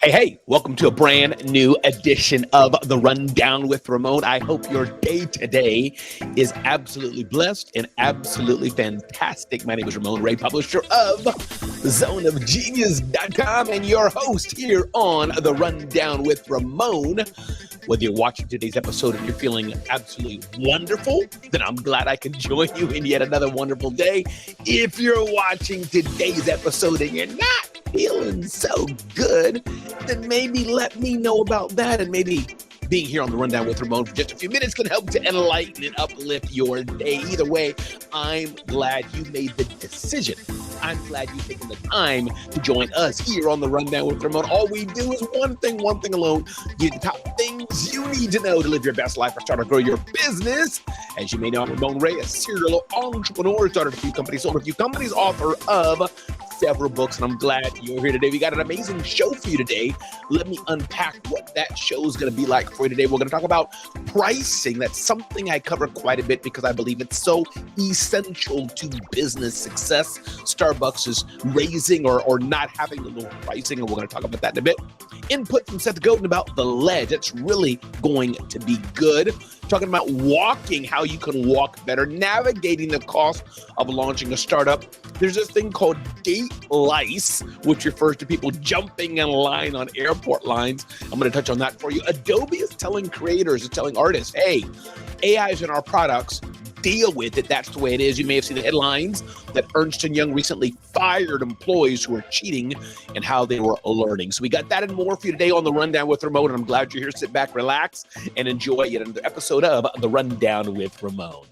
Hey, welcome to a brand new edition of The Rundown with Ramon. I hope your day today is absolutely blessed and absolutely fantastic. My name is Ramon Ray, publisher of zoneofgenius.com and your host here on The Rundown with Ramon. Whether you're watching today's episode and you're feeling absolutely wonderful, then I'm glad I can join you in yet another wonderful day. If you're watching today's episode and you're not feeling so good, then maybe let me know about that, and maybe being here on The Rundown with Ramon for just a few minutes can help to enlighten and uplift your day. Either way, I'm glad you made the decision. I'm glad you've taken the time to join us here on The Rundown with Ramon. All we do is one thing alone. Get the top things you need to know to live your best life or start to grow your business. As you may know, I'm Ramon Ray, a serial entrepreneur, started a few companies, sold a few companies, author of several books, and I'm glad you're here today. We got an amazing show for you today. Let me unpack what that show is going to be like for you today. We're going to talk about pricing. That's something I cover quite a bit because I believe it's so essential to business success. Starbucks is raising or not having a little pricing, and we're going to talk about that in a bit. Input from Seth Godin about the ledge. It's really going to be good. Talking about walking, how you can walk better, navigating the cost of launching a startup. There's this thing called gate lice, which refers to people jumping in line on airport lines. I'm going to touch on that for you. Adobe is telling creators, is telling artists, hey, AI is in our products. Deal with it. That's the way it is. You may have seen the headlines that Ernst & Young recently fired employees who were cheating and how they were learning. So we got that and more for you today on The Rundown with Ramon, and I'm glad you're here. Sit back, relax, and enjoy yet another episode of The Rundown with Ramon.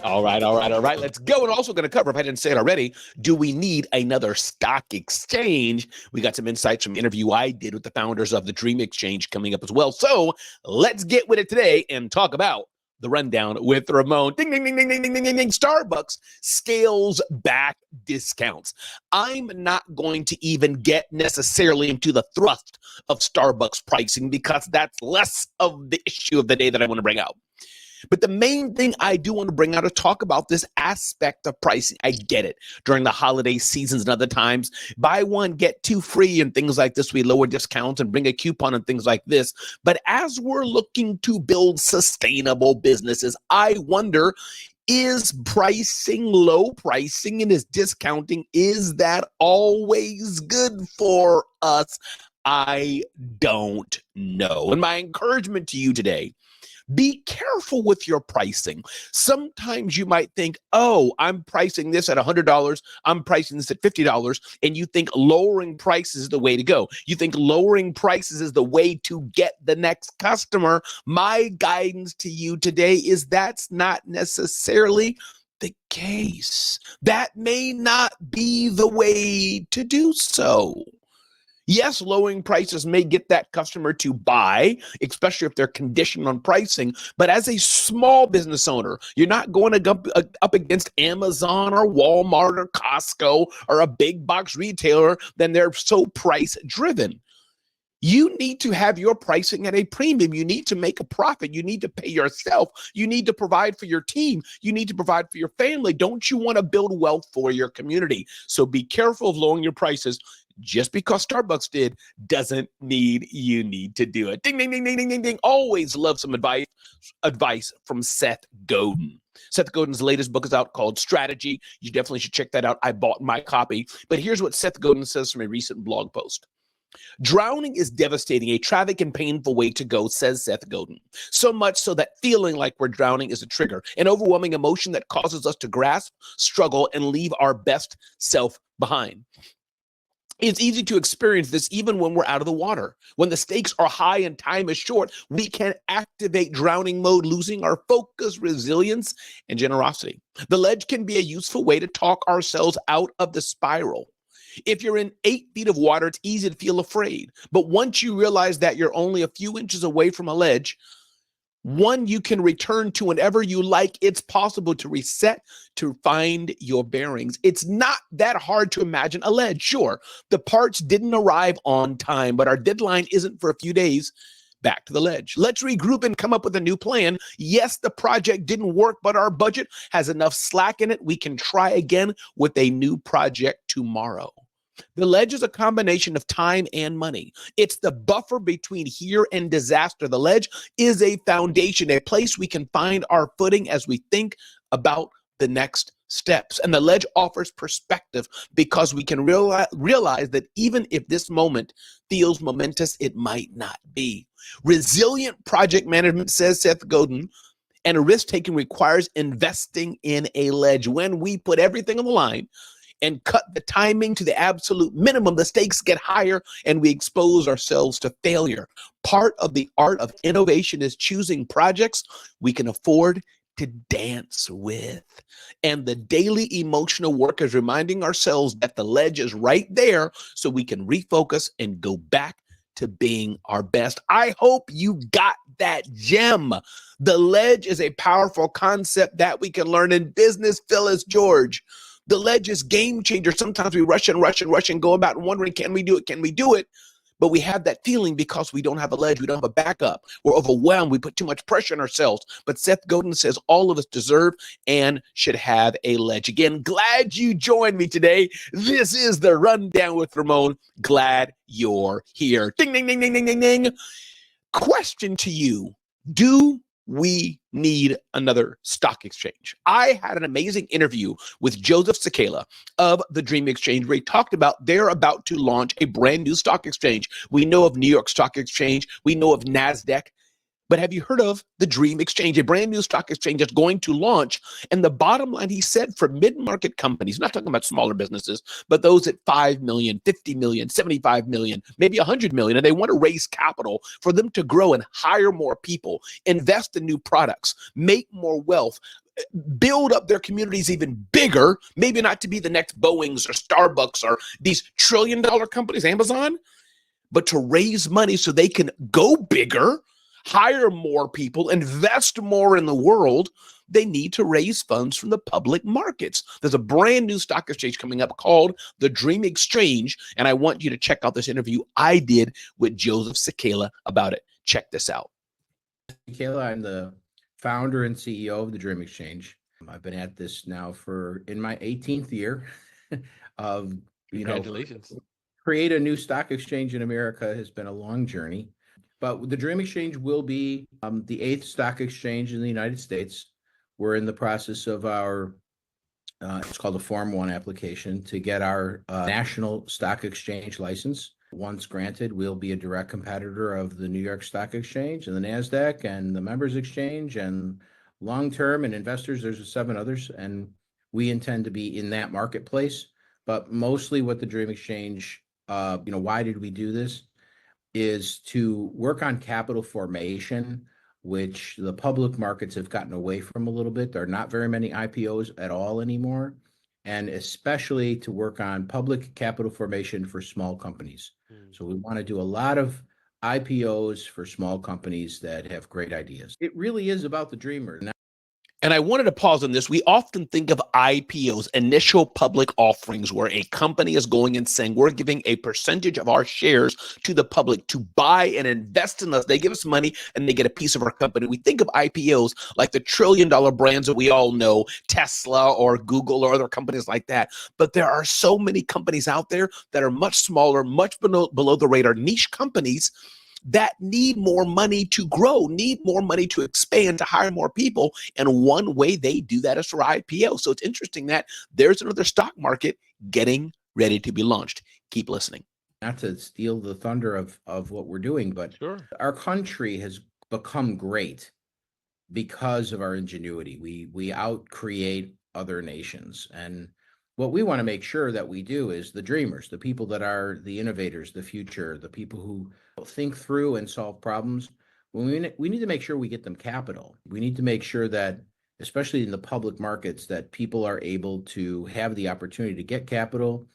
All right. Let's go. And also going to cover, if I didn't say it already, do we need another stock exchange? We got some insights from an interview I did with the founders of the Dream Exchange coming up as well. So let's get with it today and talk about The Rundown with Ramon. Ding, ding, ding, ding, ding, ding, ding, ding, ding. Starbucks scales back discounts. I'm not going to even get necessarily into the thrust of Starbucks pricing because that's less of the issue of the day that I want to bring out. But the main thing I do want to bring out is talk about this aspect of pricing. I get it. During the holiday seasons and other times, buy one, get two free and things like this. We lower discounts and bring a coupon and things like this. But as we're looking to build sustainable businesses, I wonder, is pricing, low pricing, and is discounting, is that always good for us? I don't know. And my encouragement to you today, be careful with your pricing. Sometimes you might think, oh, I'm pricing this at $100. I'm pricing this at $50. And you think lowering prices is the way to go. You think lowering prices is the way to get the next customer. My guidance to you today is that's not necessarily the case. That may not be the way to do so. Yes, lowering prices may get that customer to buy, especially if they're conditioned on pricing. But as a small business owner, you're not going to go up against Amazon or Walmart or Costco or a big box retailer. Then they're so price driven. You need to have your pricing at a premium. You need to make a profit. You need to pay yourself. You need to provide for your team. You need to provide for your family. Don't you want to build wealth for your community? So be careful of lowering your prices. Just because Starbucks did doesn't mean you need to do it. Ding, ding, ding, ding, ding, ding, ding. Always love some advice from Seth Godin. Seth Godin's latest book is out called Strategy. You definitely should check that out. I bought my copy. But here's what Seth Godin says from a recent blog post. Drowning is devastating, a tragic and painful way to go, says Seth Godin. So much so that feeling like we're drowning is a trigger, an overwhelming emotion that causes us to grasp, struggle, and leave our best self behind. It's easy to experience this even when we're out of the water. When the stakes are high and time is short, we can activate drowning mode, losing our focus, resilience, and generosity. The ledge can be a useful way to talk ourselves out of the spiral. If you're in 8 feet of water, it's easy to feel afraid. But once you realize that you're only a few inches away from a ledge, one you can return to whenever you like, it's possible to reset, to find your bearings. It's not that hard to imagine a ledge. Sure, the parts didn't arrive on time, but our deadline isn't for a few days, back to the ledge. Let's regroup and come up with a new plan. Yes, the project didn't work, but our budget has enough slack in it. We can try again with a new project tomorrow. The ledge is a combination of time and money. It's the buffer between here and disaster. The ledge is a foundation, a place we can find our footing as we think about the next steps. And the ledge offers perspective because we can realize that even if this moment feels momentous, it might not be. Resilient project management, says Seth Godin, and risk taking requires investing in a ledge. When we put everything on the line and cut the timing to the absolute minimum, the stakes get higher and we expose ourselves to failure. Part of the art of innovation is choosing projects we can afford to dance with. And the daily emotional work is reminding ourselves that the ledge is right there so we can refocus and go back to being our best. I hope you got that gem. The ledge is a powerful concept that we can learn in business. Phyllis George. The ledge is game changer. Sometimes we rush and go about wondering, can we do it? Can we do it? But we have that feeling because we don't have a ledge. We don't have a backup. We're overwhelmed. We put too much pressure on ourselves. But Seth Godin says all of us deserve and should have a ledge. Again, glad you joined me today. This is the Rundown with Ramon. Glad you're here. Ding, ding, ding, ding, ding, ding, ding. Question to you. Do we need another stock exchange? I had an amazing interview with Joseph Cecala of the Dream Exchange, where he talked about they're about to launch a brand new stock exchange. We know of New York Stock Exchange. We know of NASDAQ. But have you heard of the Dream Exchange, a brand new stock exchange that's going to launch? And the bottom line, he said, for mid-market companies, not talking about smaller businesses, but those at 5 million, 50 million, 75 million, maybe 100 million, and they want to raise capital for them to grow and hire more people, invest in new products, make more wealth, build up their communities even bigger, maybe not to be the next Boeings or Starbucks or these trillion-dollar companies, Amazon, but to raise money so they can go bigger, hire more people, invest more in the world. They need to raise funds from the public markets. There's a brand new stock exchange coming up called the Dream Exchange, and I want you to check out this interview I did with Joseph Cecala about it. Check this out. Cecala, I'm the founder and CEO of the Dream Exchange. I've been at this now in my 18th year of, Congratulations. Create a new stock exchange in America has been a long journey. But the Dream Exchange will be the 8th stock exchange in the United States. We're in the process of our, it's called a Form 1 application to get our national stock exchange license. Once granted, we'll be a direct competitor of the New York Stock Exchange and the NASDAQ and the Members Exchange, and long-term and investors, there's 7 others, and we intend to be in that marketplace. But mostly what the Dream Exchange, why did we do this? Is to work on capital formation, which the public markets have gotten away from a little bit. There are not very many IPOs at all anymore, and especially to work on public capital formation for small companies. So we want to do a lot of IPOs for small companies that have great ideas. It really is about the dreamers. And I wanted to pause on this. We often think of IPOs, initial public offerings, where a company is going and saying, we're giving a percentage of our shares to the public to buy and invest in us. They give us money and they get a piece of our company. We think of IPOs like the trillion-dollar brands that we all know, Tesla or Google or other companies like that. But there are so many companies out there that are much smaller, much below the radar, niche companies that need more money to grow, need more money to expand, to hire more people. And one way they do that is for IPO. So it's interesting that there's another stock market getting ready to be launched. Keep listening. Not to steal the thunder of what we're doing, but sure, our country has become great because of our ingenuity. We out-create other nations. And what we want to make sure that we do is the dreamers, the people that are the innovators, the future, the people who think through and solve problems. We need to make sure we get them capital. We need to make sure that, especially in the public markets, that people are able to have the opportunity to get capital,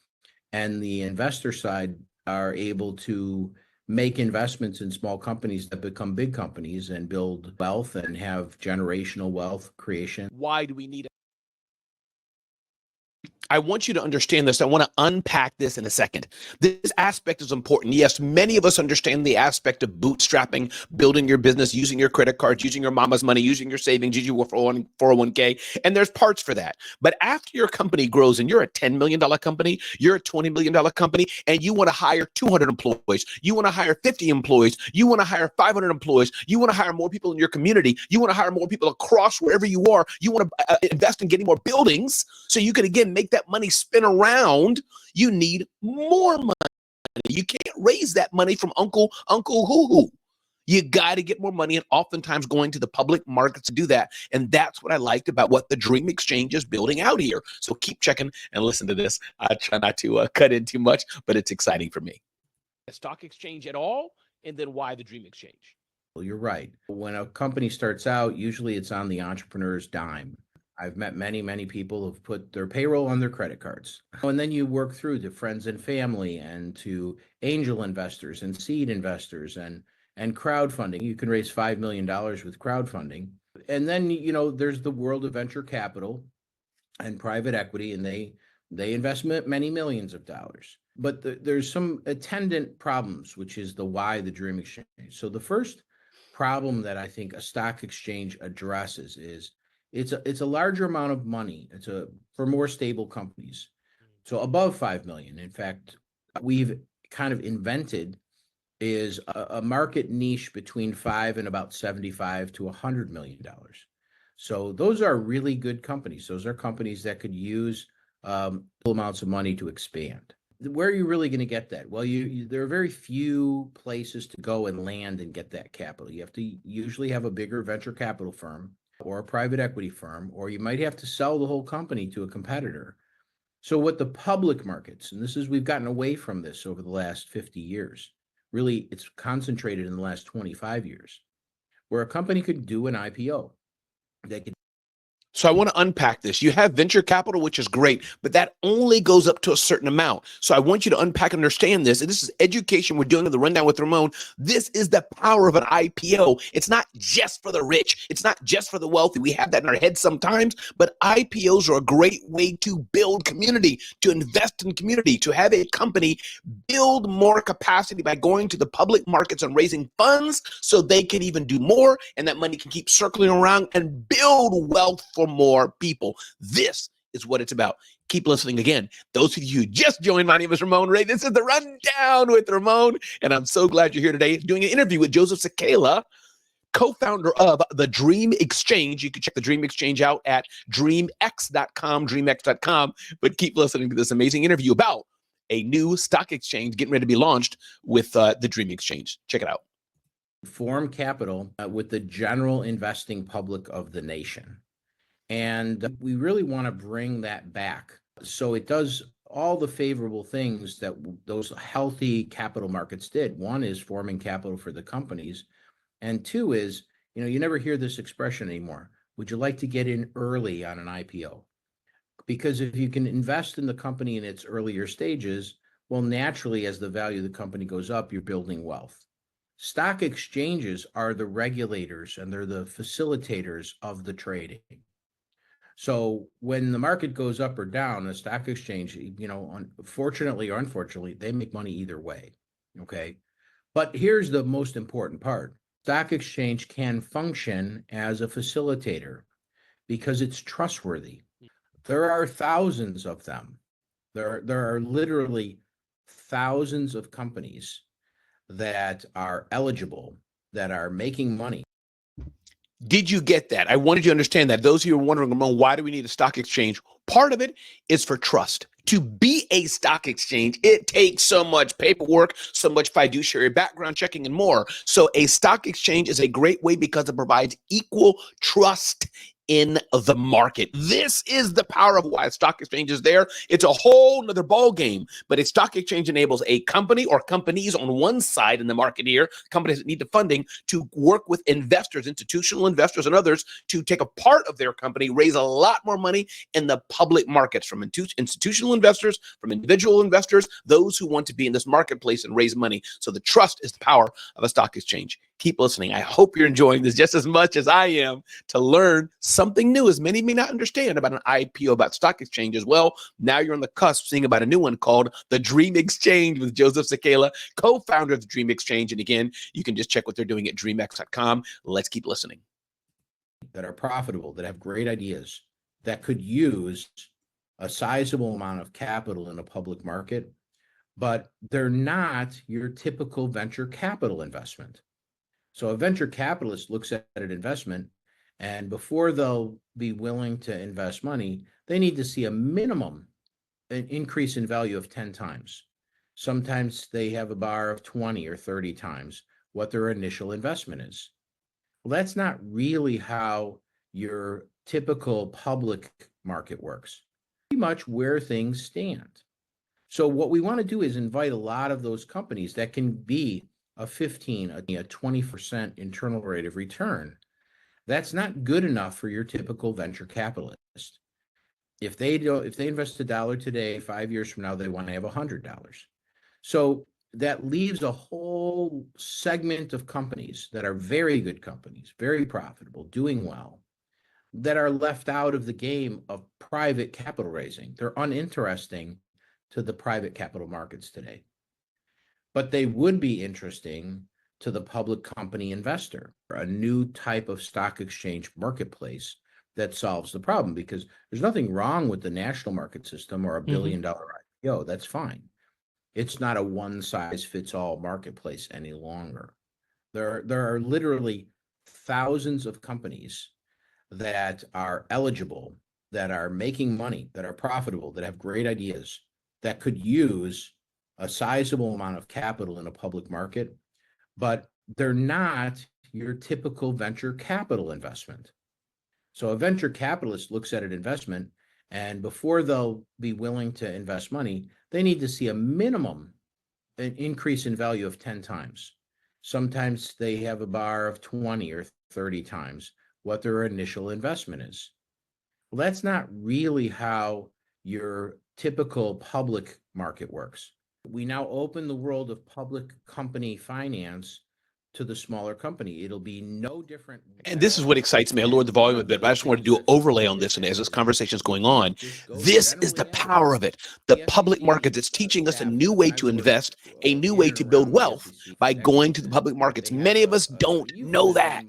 and the investor side are able to make investments in small companies that become big companies and build wealth and have generational wealth creation. Why do we need I want you to understand this. I want to unpack this in a second. This aspect is important. Yes, many of us understand the aspect of bootstrapping, building your business, using your credit cards, using your mama's money, using your savings, using your 401k, and there's parts for that. But after your company grows and you're a $10 million company, you're a $20 million company, and you want to hire 200 employees, you want to hire 50 employees, you want to hire 500 employees, you want to hire more people in your community, you want to hire more people across wherever you are, you want to invest in getting more buildings so you can, again, make that money spin around, you need more money. You can't raise that money from Uncle Hoo-Hoo. You got to get more money, and oftentimes going to the public markets to do that. And that's what I liked about what the Dream Exchange is building out here. So keep checking and listen to this. I try not to cut in too much, but it's exciting for me. A stock exchange at all, and then why the Dream Exchange? Well, you're right. When a company starts out, usually it's on the entrepreneur's dime. I've met many, many people who've put their payroll on their credit cards. And then you work through to friends and family and to angel investors and seed investors and crowdfunding. You can raise $5 million with crowdfunding. And then, there's the world of venture capital and private equity, and they invest many millions of dollars. But there's some attendant problems, which is the why the Dream Exchange. So the first problem that I think a stock exchange addresses is it's a larger amount of money. For more stable companies. So above 5 million. In fact, we've kind of invented is a market niche between 5 and about 75 to $100 million. So those are really good companies. Those are companies that could use amounts of money to expand. Where are you really going to get that? Well, there are very few places to go and land and get that capital. You have to usually have a bigger venture capital firm or a private equity firm, or you might have to sell the whole company to a competitor. So what the public markets, and we've gotten away from this over the last 50 years. Really, it's concentrated in the last 25 years, where a company could do an IPO. So I want to unpack this. You have venture capital, which is great, but that only goes up to a certain amount. So I want you to unpack and understand this. And this is education. We're doing the rundown with Ramon. This is the power of an IPO. It's not just for the rich. It's not just for the wealthy. We have that in our heads sometimes, but IPOs are a great way to build community, to invest in community, to have a company build more capacity by going to the public markets and raising funds so they can even do more, and that money can keep circling around and build wealth for more people. This is what it's about. Keep listening again. Those of you who just joined, my name is Ramon Ray. This is the Rundown with Ramon, and I'm so glad you're here today doing an interview with Joseph Cecala, co-founder of the Dream Exchange. You can check the Dream Exchange out at dreamx.com, but keep listening to this amazing interview about a new stock exchange getting ready to be launched with the Dream Exchange. Check it out. Form capital with the general investing public of the nation. And we really want to bring that back. So it does all the favorable things that those healthy capital markets did. One is forming capital for the companies. And two is, you never hear this expression anymore. Would you like to get in early on an IPO? Because if you can invest in the company in its earlier stages, well, naturally, as the value of the company goes up, you're building wealth. Stock exchanges are the regulators and they're the facilitators of the trading. So when the market goes up or down, a stock exchange, fortunately or unfortunately, they make money either way. Okay. But here's the most important part. Stock exchange can function as a facilitator because it's trustworthy. There are thousands of them. There are literally thousands of companies that are eligible, that are making money. Did you get that? I wanted you to understand that. Those of you who are wondering, Ramon, why do we need a stock exchange? Part of it is for trust. To be a stock exchange, it takes so much paperwork, so much fiduciary background checking, and more. So a stock exchange is a great way because it provides equal trust in the market. This is the power of why a stock exchange is there. It's a whole nother ball game, but a stock exchange enables a company or companies on one side in the market here, companies that need the funding, to work with investors, institutional investors and others, to take a part of their company, raise a lot more money in the public markets from institutional investors, from individual investors, those who want to be in this marketplace and raise money. So the trust is the power of a stock exchange. keep listening. I hope you're enjoying this just as much as I am to learn something new, as many may not understand about an IPO, about stock exchange as well. Now you're on the cusp seeing about a new one called the Dream Exchange with Joseph Cecala, co-founder of the Dream Exchange. And again, you can just check what they're doing at dreamx.com. Let's keep listening. That are profitable, that have great ideas, that could use a sizable amount of capital in a public market, but they're not your typical venture capital investment. So a venture capitalist looks at an investment, and before they'll be willing to invest money, they need to see a minimum an increase in value of 10 times. Sometimes they have a bar of 20 or 30 times what their initial investment is. Well, that's not really how your typical public market works. Pretty much where things stand. So what we want to do is invite a lot of those companies that can be a 15, a 20% internal rate of return. That's not good enough for your typical venture capitalist. If they invest $1 today, 5 years from now, they want to have $100. So that leaves a whole segment of companies that are very good companies, very profitable, doing well, that are left out of the game of private capital raising. They're uninteresting to the private capital markets today. But they would be interesting to the public company investor, a new type of stock exchange marketplace that solves the problem, because there's nothing wrong with the national market system or a $1 billion IPO. That's fine. It's not a one-size-fits-all marketplace any longer. There are literally thousands of companies that are eligible, that are making money, that are profitable, that have great ideas, that could use a sizable amount of capital in a public market, but they're not your typical venture capital investment. So a venture capitalist looks at an investment, and before they'll be willing to invest money, they need to see a minimum an increase in value of 10 times. Sometimes they have a bar of 20 or 30 times what their initial investment is. Well, that's not really how your typical public market works. We now open the world of public company finance to the smaller company. It'll be no different. And this is what excites me. I lowered the volume a bit, but I just want to do an overlay on this. And as this conversation is going on, this is the power of it. The public markets, it's teaching us a new way to invest, a new way to build wealth by going to the public markets. Many of us don't know that.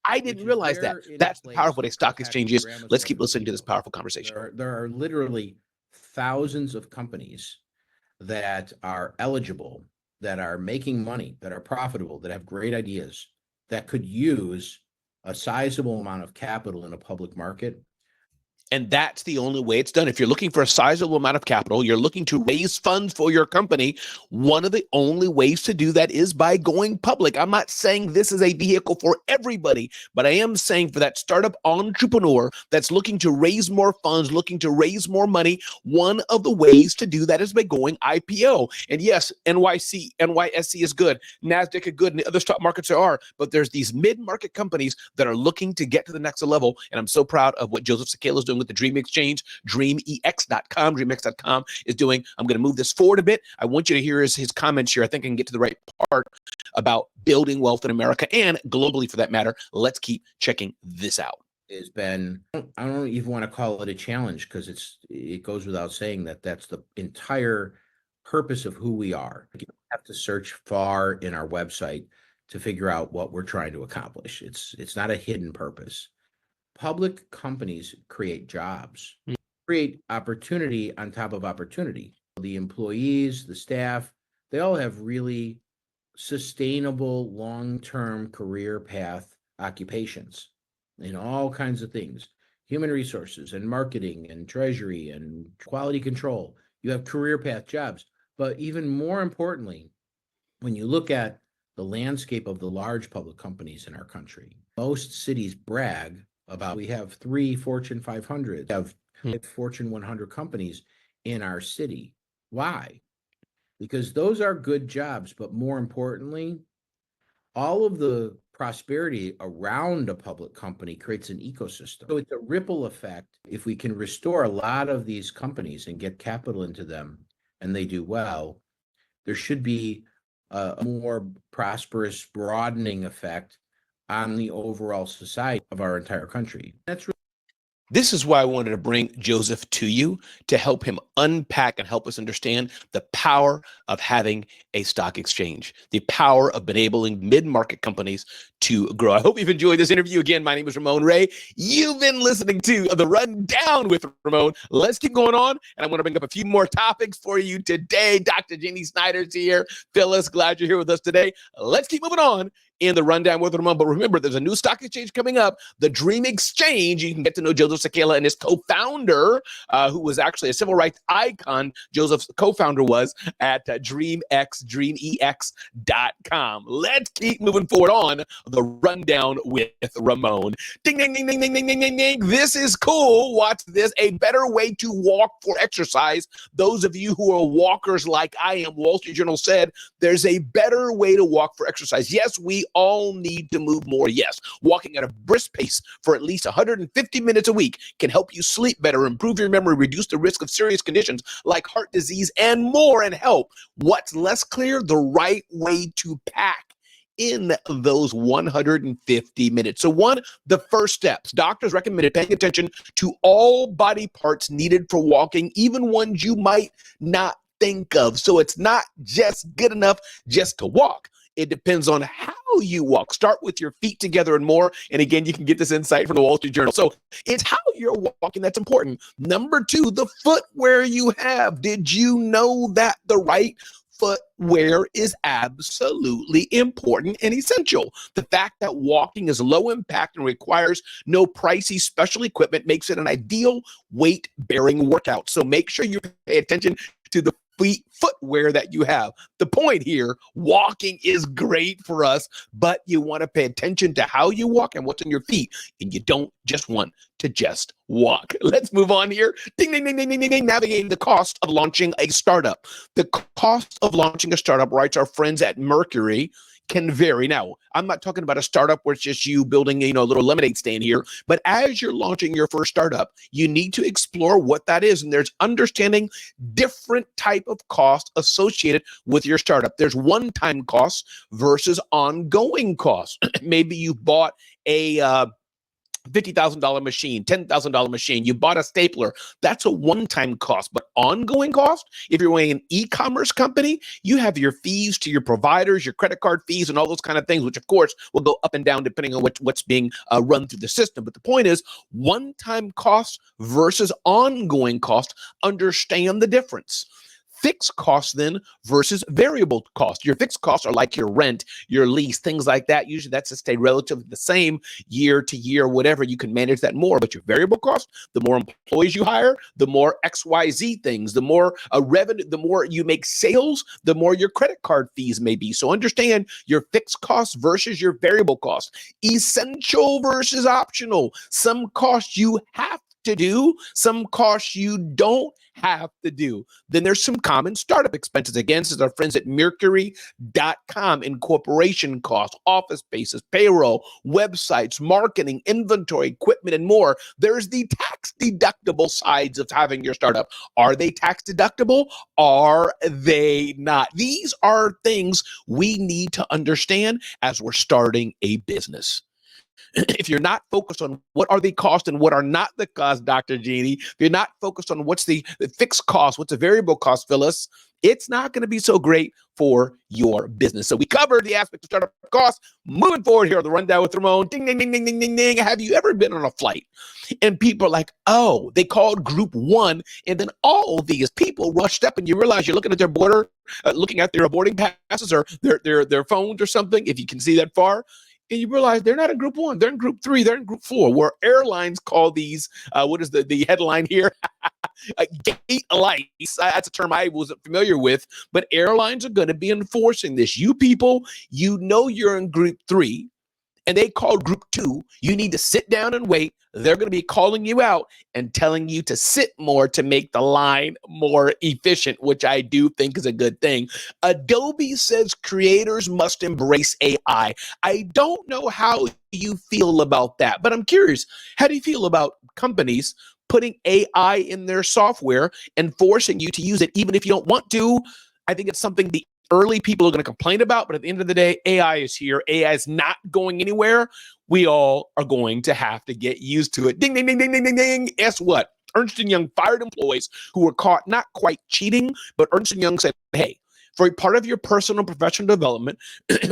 I didn't realize that. That's the power of what a stock exchange is. Let's keep listening to this powerful conversation. There are literally thousands of companies that are eligible, that are making money, that are profitable, that have great ideas, that could use a sizable amount of capital in a public market. And that's the only way it's done. If you're looking for a sizable amount of capital, you're looking to raise funds for your company, one of the only ways to do that is by going public. I'm not saying this is a vehicle for everybody, but I am saying for that startup entrepreneur that's looking to raise more funds, looking to raise more money, one of the ways to do that is by going IPO. And yes, NYSE is good, NASDAQ is good, and the other stock markets there are, but there's these mid-market companies that are looking to get to the next level. And I'm so proud of what Joseph Cecala is doing with the Dream Exchange. dreamx.com is doing. I'm going to move this forward a bit. I want you to hear his comments here. I think I can get to the right part about building wealth in America and globally for that matter. Let's keep checking this out. Has been, I don't even want to call it a challenge, because it goes without saying that that's the entire purpose of who we are. You don't have to search far in our website to figure out what we're trying to accomplish. It's not a hidden purpose. Public companies create jobs, create opportunity on top of opportunity. The employees, the staff, they all have really sustainable long-term career path occupations in all kinds of things, human resources and marketing and treasury and quality control. You have career path jobs. But even more importantly, when you look at the landscape of the large public companies in our country, most cities brag about we have 3 Fortune 500, we have Fortune 100 companies in our city. Why? Because those are good jobs, but more importantly, all of the prosperity around a public company creates an ecosystem. So it's a ripple effect. If we can restore a lot of these companies and get capital into them and they do well, there should be a more prosperous, broadening effect on the overall society of our entire country. That's really This is why I wanted to bring Joseph to you to help him unpack and help us understand the power of having a stock exchange, the power of enabling mid-market companies to grow. I hope you've enjoyed this interview. Again, my name is Ramon Ray. You've been listening to The Rundown with Ramon. Let's keep going on, and I want to bring up a few more topics for you today. Dr. Jeannie Snyder's here. Phyllis, glad you're here with us today. Let's keep moving on in The Rundown with Ramon. But remember, there's a new stock exchange coming up, the Dream Exchange. You can get to know Joseph Cecala and his co-founder, who was actually a civil rights icon. Joseph's co-founder was at dreamex.com. Let's keep moving forward on The Rundown with Ramon. Ding, ding, ding, ding, ding, ding, ding, ding, ding. This is cool. Watch this. A better way to walk for exercise. Those of you who are walkers like I am, Wall Street Journal said, there's a better way to walk for exercise. Yes, we all need to move more. Yes, walking at a brisk pace for at least 150 minutes a week can help you sleep better, improve your memory, reduce the risk of serious conditions like heart disease and more, and help. What's less clear? The right way to pack in those 150 minutes. So the first steps. Doctors recommended paying attention to all body parts needed for walking, even ones you might not think of. So it's not just good enough just to walk. It depends on how you walk. Start with your feet together and more. And again, you can get this insight from the Wall Street Journal. So it's how you're walking that's important. Number two, the footwear you have. Did you know that the right footwear is absolutely important and essential? The fact that walking is low impact and requires no pricey special equipment makes it an ideal weight-bearing workout. So make sure you pay attention to the footwear that you have. The point here, walking is great for us, but you want to pay attention to how you walk and what's on your feet, and you don't just want to just walk. Let's move on here. Ding, ding, ding, ding, ding, ding, ding. Navigating the cost of launching a startup. The cost of launching a startup, writes our friends at Mercury, can vary. Now, I'm not talking about a startup where it's just you building, a little lemonade stand here, but as you're launching your first startup, you need to explore what that is. And there's understanding different type of cost associated with your startup. There's one-time costs versus ongoing costs. Maybe you bought a $50,000 machine, $10,000 machine, you bought a stapler. That's a one-time cost. But ongoing cost, if you're running an e-commerce company, you have your fees to your providers, your credit card fees, and all those kind of things, which of course will go up and down depending on what's being run through the system. But the point is, one-time cost versus ongoing cost, understand the difference. Fixed costs then versus variable costs. Your fixed costs are like your rent, your lease, things like that. Usually that's to stay relatively the same year to year, whatever. You can manage that more. But your variable cost, the more employees you hire, the more XYZ things, the more revenue, the more you make sales, the more your credit card fees may be. So understand your fixed costs versus your variable costs. Essential versus optional. Some costs you have to do, some costs you don't have to do. Then there's some common startup expenses. Again, this is our friends at Mercury.com. Incorporation costs, office spaces, payroll, websites, marketing, inventory, equipment, and more. There's the tax deductible sides of having your startup. Are they tax deductible? Are they not? These are things we need to understand as we're starting a business. If you're not focused on what are the costs and what are not the costs, Dr. Jeannie, if you're not focused on what's the fixed cost, what's the variable cost, Phyllis, it's not going to be so great for your business. So we covered the aspect of startup costs. Moving forward here on The Rundown with Ramon. Ding, ding, ding, ding, ding, ding, ding. Have you ever been on a flight and people are like, oh, they called group one, and then all these people rushed up and you realize you're looking at their looking at their boarding passes or their phones or something, if you can see that far. And you realize they're not in group one, they're in group three, they're in group four, where airlines call these, what is the headline here? Gate lights. That's a term I wasn't familiar with, but airlines are going to be enforcing this. You people, you're in group three, and they call group two. You need to sit down and wait. They're going to be calling you out and telling you to sit more to make the line more efficient, which I do think is a good thing. Adobe says creators must embrace AI. I don't know how you feel about that, but I'm curious. How do you feel about companies putting AI in their software and forcing you to use it even if you don't want to? I think it's something the early people are going to complain about, but at the end of the day, AI is here. AI is not going anywhere. We all are going to have to get used to it. Ding, ding, ding, ding, ding, ding, ding. Guess what? Ernst & Young fired employees who were caught not quite cheating, but Ernst & Young said, hey, for a part of your personal and professional development,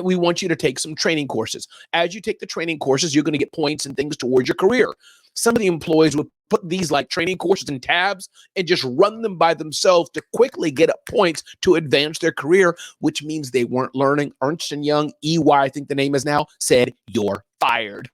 we want you to take some training courses. As you take the training courses, you're going to get points and things towards your career. Some of the employees would put these like training courses in tabs and just run them by themselves to quickly get up points to advance their career, which means they weren't learning. Ernst & Young, EY, I think the name is now, said, you're fired.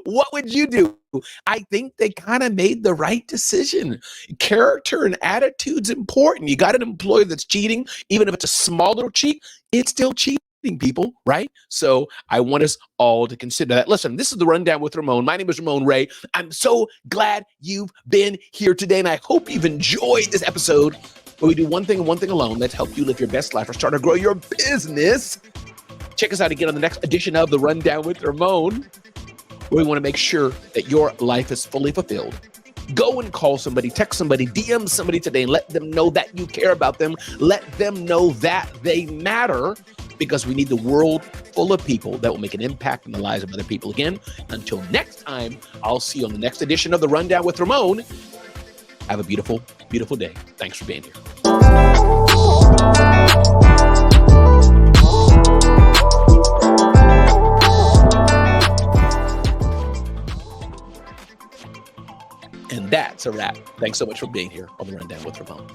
What would you do? I think they kind of made the right decision. Character and attitude's important. You got an employee that's cheating, even if it's a small little cheat, it's still cheating, people, right? So I want us all to consider that. Listen, this is the Rundown with Ramon. My name is Ramon Ray. I'm so glad you've been here today, and I hope you've enjoyed this episode where we do one thing and one thing alone. Let's help you live your best life or start or grow your business. Check us out again on the next edition of the Rundown with Ramon, where we want to make sure that your life is fully fulfilled. Go and call somebody, text somebody, DM somebody today, and let them know that you care about them. Let them know that they matter, because we need the world full of people that will make an impact in the lives of other people. Again, until next time, I'll see you on the next edition of the Rundown with Ramon. Have a beautiful, beautiful day. Thanks for being here. And that's a wrap. Thanks so much for being here on the Rundown with Ramon.